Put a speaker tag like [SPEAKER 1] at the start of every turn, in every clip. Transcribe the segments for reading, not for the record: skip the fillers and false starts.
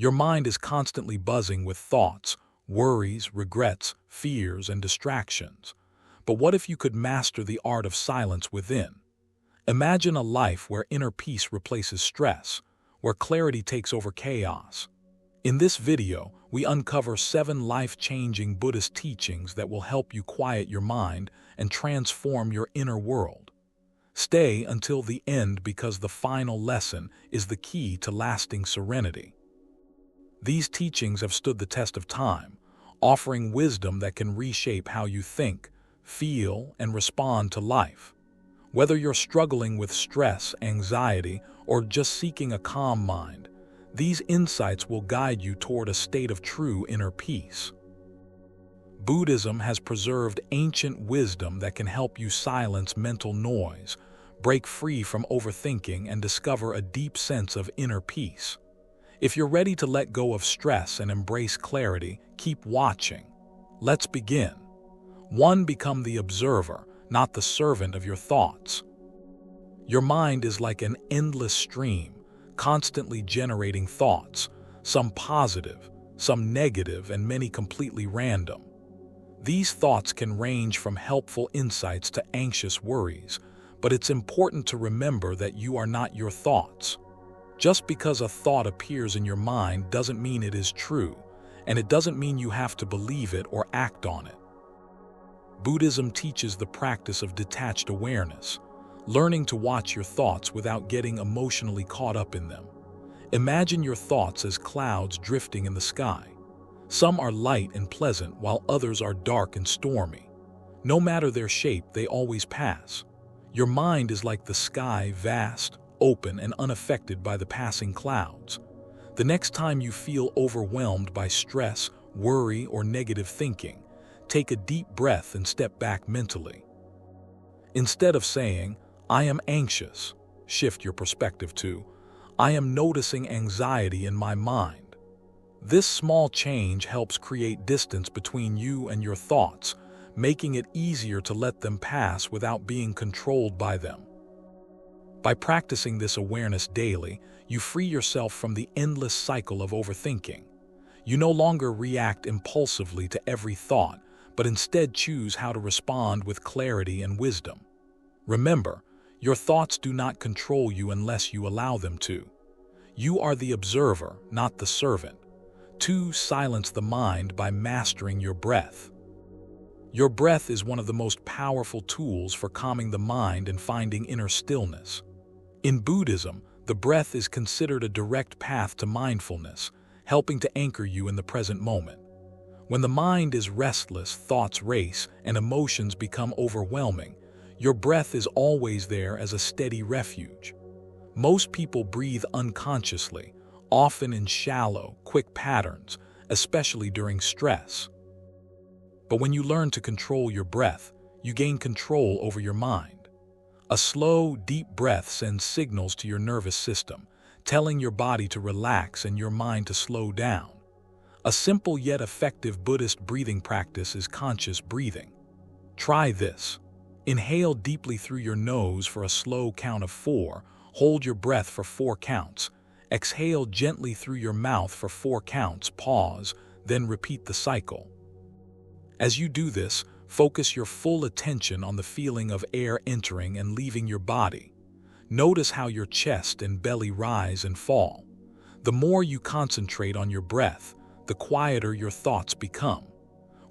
[SPEAKER 1] Your mind is constantly buzzing with thoughts, worries, regrets, fears, and distractions. But what if you could master the art of silence within? Imagine a life where inner peace replaces stress, where clarity takes over chaos. In this video, we uncover 7 life-changing Buddhist teachings that will help you quiet your mind and transform your inner world. Stay until the end because the final lesson is the key to lasting serenity. These teachings have stood the test of time, offering wisdom that can reshape how you think, feel, and respond to life. Whether you're struggling with stress, anxiety, or just seeking a calm mind, these insights will guide you toward a state of true inner peace. Buddhism has preserved ancient wisdom that can help you silence mental noise, break free from overthinking, and discover a deep sense of inner peace. If you're ready to let go of stress and embrace clarity, keep watching. Let's begin. 1. Become the observer, not the servant of your thoughts. Your mind is like an endless stream, constantly generating thoughts, some positive, some negative, and many completely random. These thoughts can range from helpful insights to anxious worries, but it's important to remember that you are not your thoughts. Just because a thought appears in your mind doesn't mean it is true, and it doesn't mean you have to believe it or act on it. Buddhism teaches the practice of detached awareness, learning to watch your thoughts without getting emotionally caught up in them. Imagine your thoughts as clouds drifting in the sky. Some are light and pleasant, while others are dark and stormy. No matter their shape, they always pass. Your mind is like the sky, vast, open, and unaffected by the passing clouds. The next time you feel overwhelmed by stress, worry, or negative thinking, take a deep breath and step back mentally. Instead of saying, "I am anxious," shift your perspective to, "I am noticing anxiety in my mind." This small change helps create distance between you and your thoughts, making it easier to let them pass without being controlled by them. By practicing this awareness daily, you free yourself from the endless cycle of overthinking. You no longer react impulsively to every thought, but instead choose how to respond with clarity and wisdom. Remember, your thoughts do not control you unless you allow them to. You are the observer, not the servant. 2. Silence the mind by mastering your breath. Your breath is one of the most powerful tools for calming the mind and finding inner stillness. In Buddhism, the breath is considered a direct path to mindfulness, helping to anchor you in the present moment. When the mind is restless, thoughts race, and emotions become overwhelming, your breath is always there as a steady refuge. Most people breathe unconsciously, often in shallow, quick patterns, especially during stress. But when you learn to control your breath, you gain control over your mind. A slow, deep breath sends signals to your nervous system, telling your body to relax and your mind to slow down. A simple yet effective Buddhist breathing practice is conscious breathing. Try this. Inhale deeply through your nose for a slow count of 4, hold your breath for 4 counts, exhale gently through your mouth for 4 counts, pause, then repeat the cycle. As you do this, focus your full attention on the feeling of air entering and leaving your body. Notice how your chest and belly rise and fall. The more you concentrate on your breath, the quieter your thoughts become.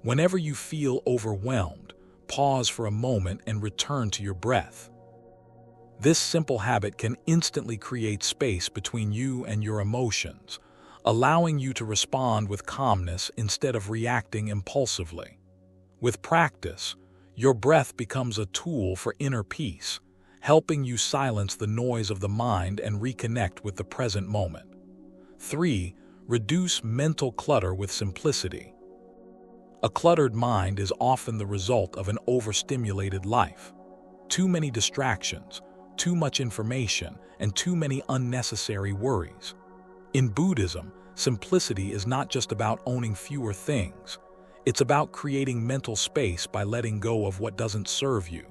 [SPEAKER 1] Whenever you feel overwhelmed, pause for a moment and return to your breath. This simple habit can instantly create space between you and your emotions, allowing you to respond with calmness instead of reacting impulsively. With practice, your breath becomes a tool for inner peace, helping you silence the noise of the mind and reconnect with the present moment. 3. Reduce mental clutter with simplicity. A cluttered mind is often the result of an overstimulated life. Too many distractions, too much information, and too many unnecessary worries. In Buddhism, simplicity is not just about owning fewer things. It's about creating mental space by letting go of what doesn't serve you.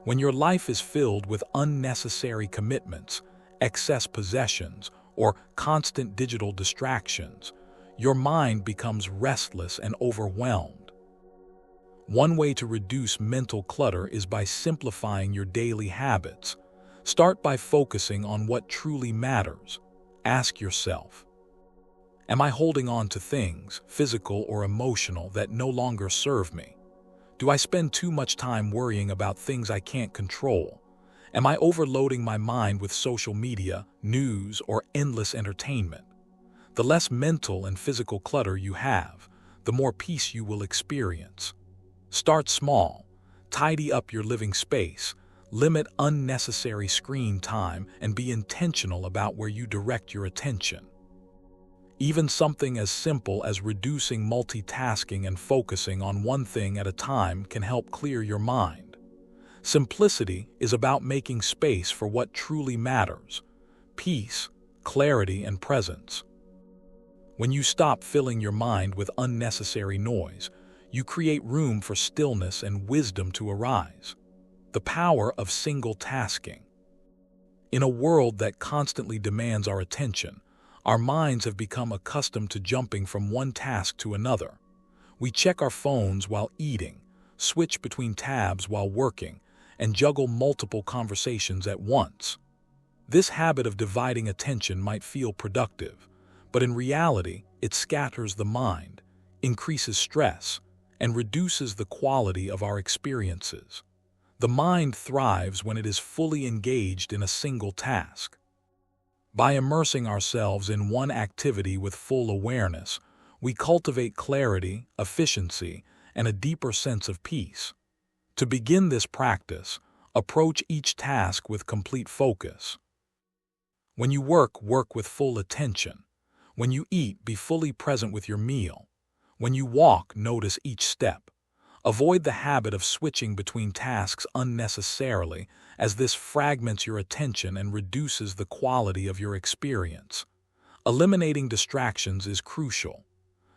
[SPEAKER 1] When your life is filled with unnecessary commitments, excess possessions, or constant digital distractions, your mind becomes restless and overwhelmed. One way to reduce mental clutter is by simplifying your daily habits. Start by focusing on what truly matters. Ask yourself, am I holding on to things, physical or emotional, that no longer serve me? Do I spend too much time worrying about things I can't control? Am I overloading my mind with social media, news, or endless entertainment? The less mental and physical clutter you have, the more peace you will experience. Start small. Tidy up your living space. Limit unnecessary screen time and be intentional about where you direct your attention. Even something as simple as reducing multitasking and focusing on one thing at a time can help clear your mind. Simplicity is about making space for what truly matters: peace, clarity, and presence. When you stop filling your mind with unnecessary noise, you create room for stillness and wisdom to arise. The power of single tasking. In a world that constantly demands our attention, our minds have become accustomed to jumping from one task to another. We check our phones while eating, switch between tabs while working, and juggle multiple conversations at once. This habit of dividing attention might feel productive, but in reality, it scatters the mind, increases stress, and reduces the quality of our experiences. The mind thrives when it is fully engaged in a single task. By immersing ourselves in one activity with full awareness, we cultivate clarity, efficiency, and a deeper sense of peace. To begin this practice, approach each task with complete focus. When you work, work with full attention. When you eat, be fully present with your meal. When you walk, notice each step. Avoid the habit of switching between tasks unnecessarily, as this fragments your attention and reduces the quality of your experience. Eliminating distractions is crucial.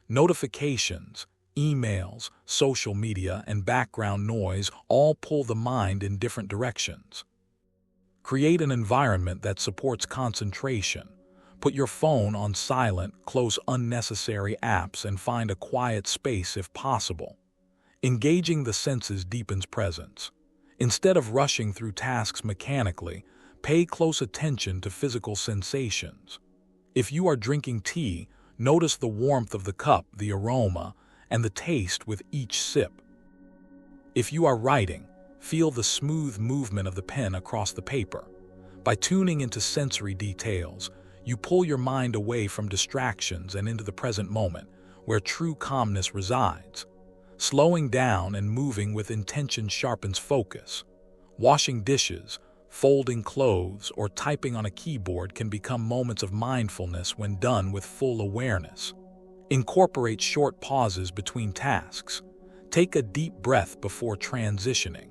[SPEAKER 1] Notifications, emails, social media, and background noise all pull the mind in different directions. Create an environment that supports concentration. Put your phone on silent, close unnecessary apps, and find a quiet space if possible. Engaging the senses deepens presence. Instead of rushing through tasks mechanically, pay close attention to physical sensations. If you are drinking tea, notice the warmth of the cup, the aroma, and the taste with each sip. If you are writing, feel the smooth movement of the pen across the paper. By tuning into sensory details, you pull your mind away from distractions and into the present moment, where true calmness resides. Slowing down and moving with intention sharpens focus. Washing dishes, folding clothes, or typing on a keyboard can become moments of mindfulness when done with full awareness. Incorporate short pauses between tasks. Take a deep breath before transitioning.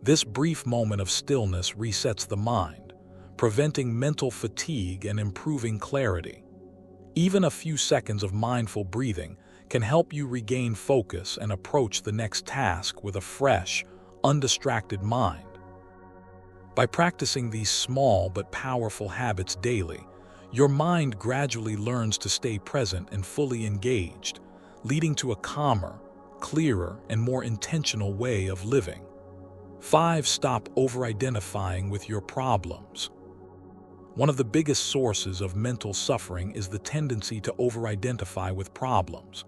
[SPEAKER 1] This brief moment of stillness resets the mind, preventing mental fatigue and improving clarity. Even a few seconds of mindful breathing can help you regain focus and approach the next task with a fresh, undistracted mind. By practicing these small but powerful habits daily, your mind gradually learns to stay present and fully engaged, leading to a calmer, clearer, and more intentional way of living. 5. Stop over-identifying with your problems. One of the biggest sources of mental suffering is the tendency to over-identify with problems.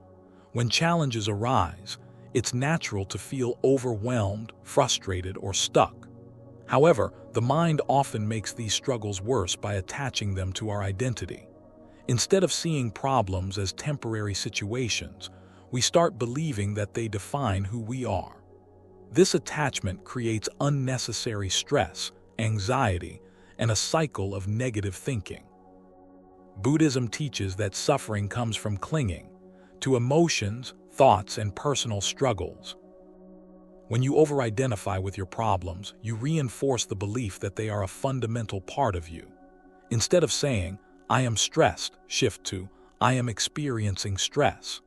[SPEAKER 1] When challenges arise, it's natural to feel overwhelmed, frustrated, or stuck. However, the mind often makes these struggles worse by attaching them to our identity. Instead of seeing problems as temporary situations, we start believing that they define who we are. This attachment creates unnecessary stress, anxiety, and a cycle of negative thinking. Buddhism teaches that suffering comes from clinging to emotions, thoughts, and personal struggles. When you over-identify with your problems, you reinforce the belief that they are a fundamental part of you. Instead of saying, "I am stressed," shift to, "I am experiencing stress."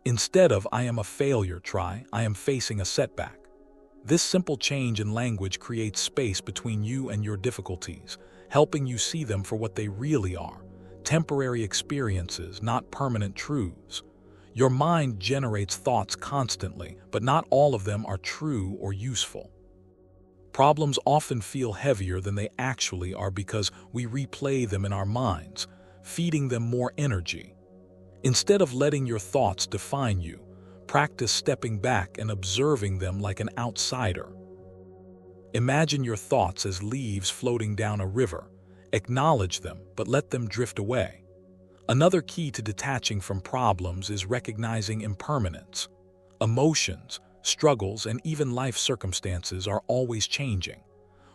[SPEAKER 1] Instead of, "I am a failure," try, "I am facing a setback." This simple change in language creates space between you and your difficulties, helping you see them for what they really are: temporary experiences, not permanent truths. Your mind generates thoughts constantly, but not all of them are true or useful. Problems often feel heavier than they actually are because we replay them in our minds, feeding them more energy. Instead of letting your thoughts define you, practice stepping back and observing them like an outsider. Imagine your thoughts as leaves floating down a river. Acknowledge them, but let them drift away. Another key to detaching from problems is recognizing impermanence. Emotions, struggles, and even life circumstances are always changing.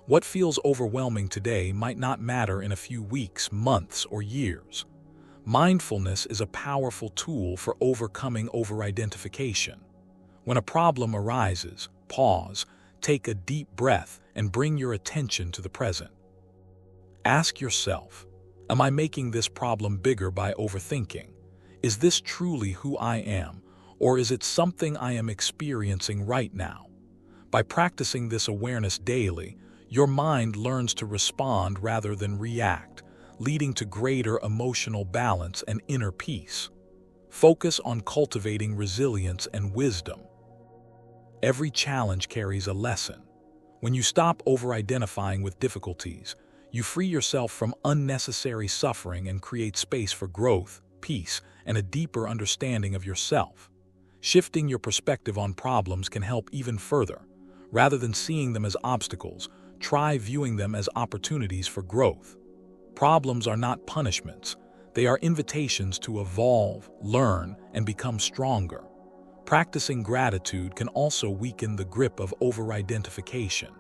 [SPEAKER 1] What feels overwhelming today might not matter in a few weeks, months, or years. Mindfulness is a powerful tool for overcoming over-identification. When a problem arises, pause, take a deep breath, and bring your attention to the present. Ask yourself, am I making this problem bigger by overthinking? Is this truly who I am, or is it something I am experiencing right now? By practicing this awareness daily, your mind learns to respond rather than react, leading to greater emotional balance and inner peace. Focus on cultivating resilience and wisdom. Every challenge carries a lesson. When you stop over-identifying with difficulties, you free yourself from unnecessary suffering and create space for growth, peace, and a deeper understanding of yourself. Shifting your perspective on problems can help even further. Rather than seeing them as obstacles, try viewing them as opportunities for growth. Problems are not punishments. They are invitations to evolve, learn, and become stronger. Practicing gratitude can also weaken the grip of over-identification.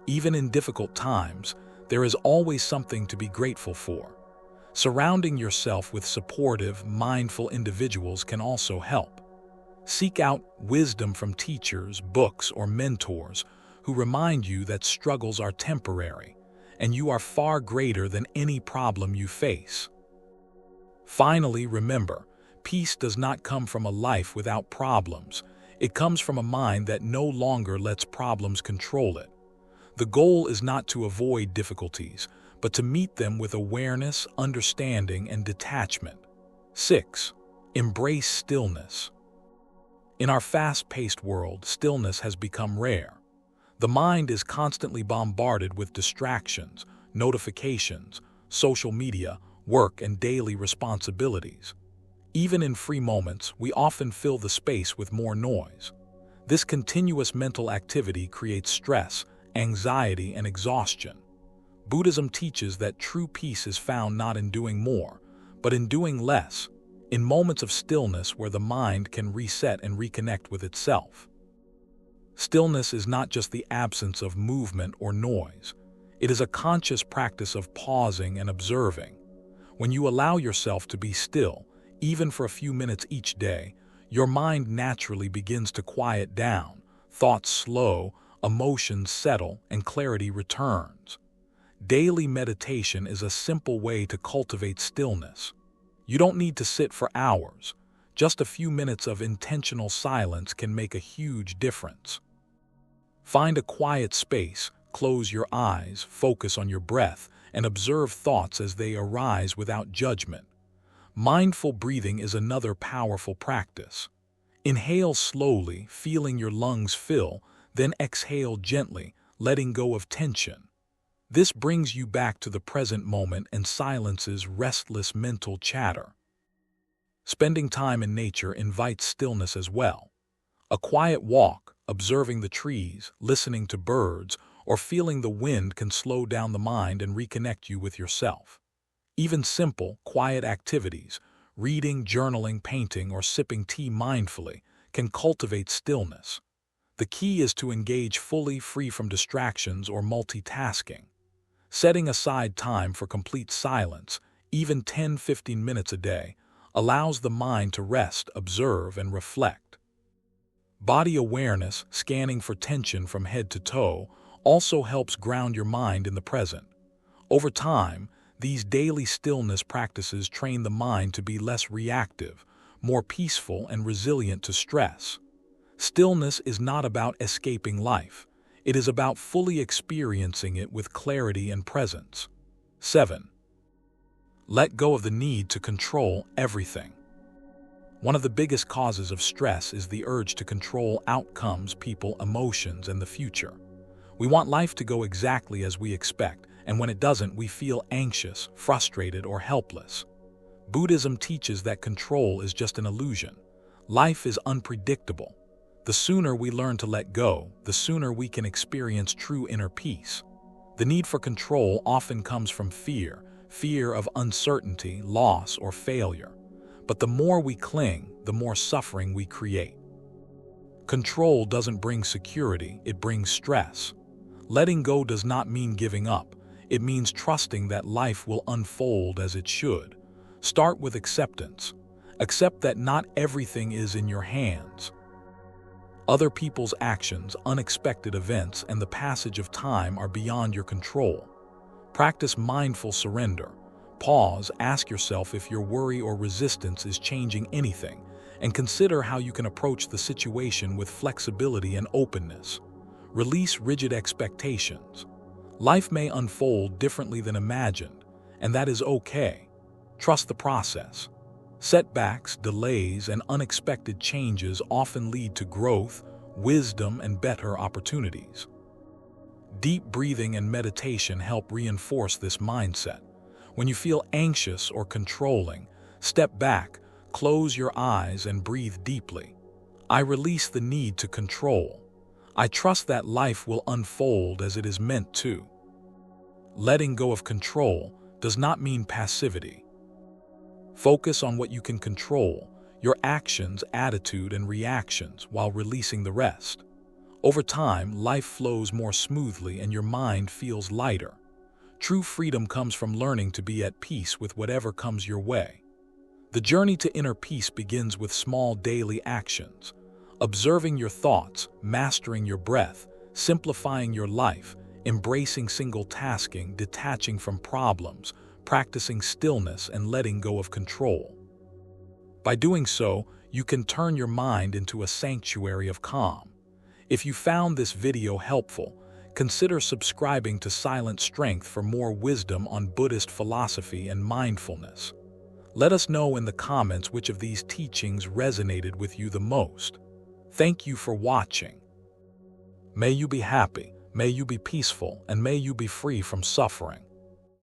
[SPEAKER 1] Even in difficult times, there is always something to be grateful for. Surrounding yourself with supportive, mindful individuals can also help. Seek out wisdom from teachers, books, or mentors who remind you that struggles are temporary, and you are far greater than any problem you face. Finally, remember, peace does not come from a life without problems. It comes from a mind that no longer lets problems control it. The goal is not to avoid difficulties, but to meet them with awareness, understanding, and detachment. 6. Embrace stillness. In our fast-paced world, stillness has become rare. The mind is constantly bombarded with distractions, notifications, social media, work, and daily responsibilities. Even in free moments, we often fill the space with more noise. This continuous mental activity creates stress, anxiety, and exhaustion. Buddhism teaches that true peace is found not in doing more, but in doing less, in moments of stillness where the mind can reset and reconnect with itself. Stillness is not just the absence of movement or noise. It is a conscious practice of pausing and observing. When you allow yourself to be still, even for a few minutes each day, your mind naturally begins to quiet down, thoughts slow, emotions settle, and clarity returns. Daily meditation is a simple way to cultivate stillness. You don't need to sit for hours. Just a few minutes of intentional silence can make a huge difference. Find a quiet space, close your eyes, focus on your breath, and observe thoughts as they arise without judgment. Mindful breathing is another powerful practice. Inhale slowly, feeling your lungs fill, then exhale gently, letting go of tension. This brings you back to the present moment and silences restless mental chatter. Spending time in nature invites stillness as well. A quiet walk, observing the trees, listening to birds, or feeling the wind can slow down the mind and reconnect you with yourself. Even simple, quiet activities, reading, journaling, painting, or sipping tea mindfully, can cultivate stillness. The key is to engage fully, free from distractions or multitasking. Setting aside time for complete silence, even 10-15 minutes a day, allows the mind to rest, observe, and reflect. Body awareness, scanning for tension from head to toe, also helps ground your mind in the present. Over time, these daily stillness practices train the mind to be less reactive, more peaceful, and resilient to stress. Stillness is not about escaping life. It is about fully experiencing it with clarity and presence. 7. Let go of the need to control everything. One of the biggest causes of stress is the urge to control outcomes, people, emotions, and the future. We want life to go exactly as we expect, and when it doesn't, we feel anxious, frustrated, or helpless. Buddhism teaches that control is just an illusion. Life is unpredictable. The sooner we learn to let go, the sooner we can experience true inner peace. The need for control often comes from fear of uncertainty, loss, or failure. But the more we cling, the more suffering we create. Control doesn't bring security, it brings stress. Letting go does not mean giving up. It means trusting that life will unfold as it should. Start with acceptance. Accept that not everything is in your hands. Other people's actions, unexpected events, and the passage of time are beyond your control. Practice mindful surrender. Pause, ask yourself if your worry or resistance is changing anything, and consider how you can approach the situation with flexibility and openness. Release rigid expectations. Life may unfold differently than imagined, and that is okay. Trust the process. Setbacks, delays, and unexpected changes often lead to growth, wisdom, and better opportunities. Deep breathing and meditation help reinforce this mindset. When you feel anxious or controlling, step back, close your eyes, and breathe deeply. I release the need to control. I trust that life will unfold as it is meant to. Letting go of control does not mean passivity. Focus on what you can control, your actions, attitude, and reactions, while releasing the rest. Over time, life flows more smoothly and your mind feels lighter. True freedom comes from learning to be at peace with whatever comes your way. The journey to inner peace begins with small daily actions. Observing your thoughts, mastering your breath, simplifying your life, embracing single-tasking, detaching from problems, practicing stillness, and letting go of control. By doing so, you can turn your mind into a sanctuary of calm. If you found this video helpful, consider subscribing to Silent Strength for more wisdom on Buddhist philosophy and mindfulness. Let us know in the comments which of these teachings resonated with you the most. Thank you for watching. May you be happy, may you be peaceful, and may you be free from suffering.